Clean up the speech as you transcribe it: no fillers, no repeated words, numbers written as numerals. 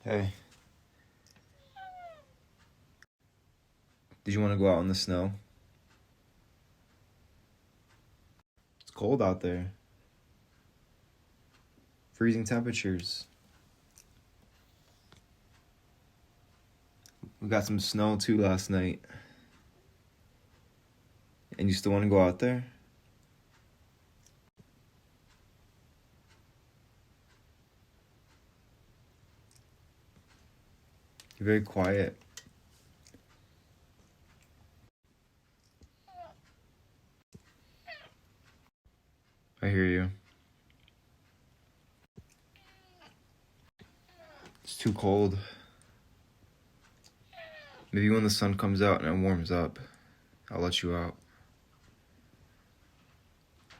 Hey. Did you want to go out in the snow? It's cold out there. Freezing temperatures. We got some snow too last night. And you still want to go out there? You're very quiet. I hear you. It's too cold. Maybe when the sun comes out and it warms up, I'll let you out.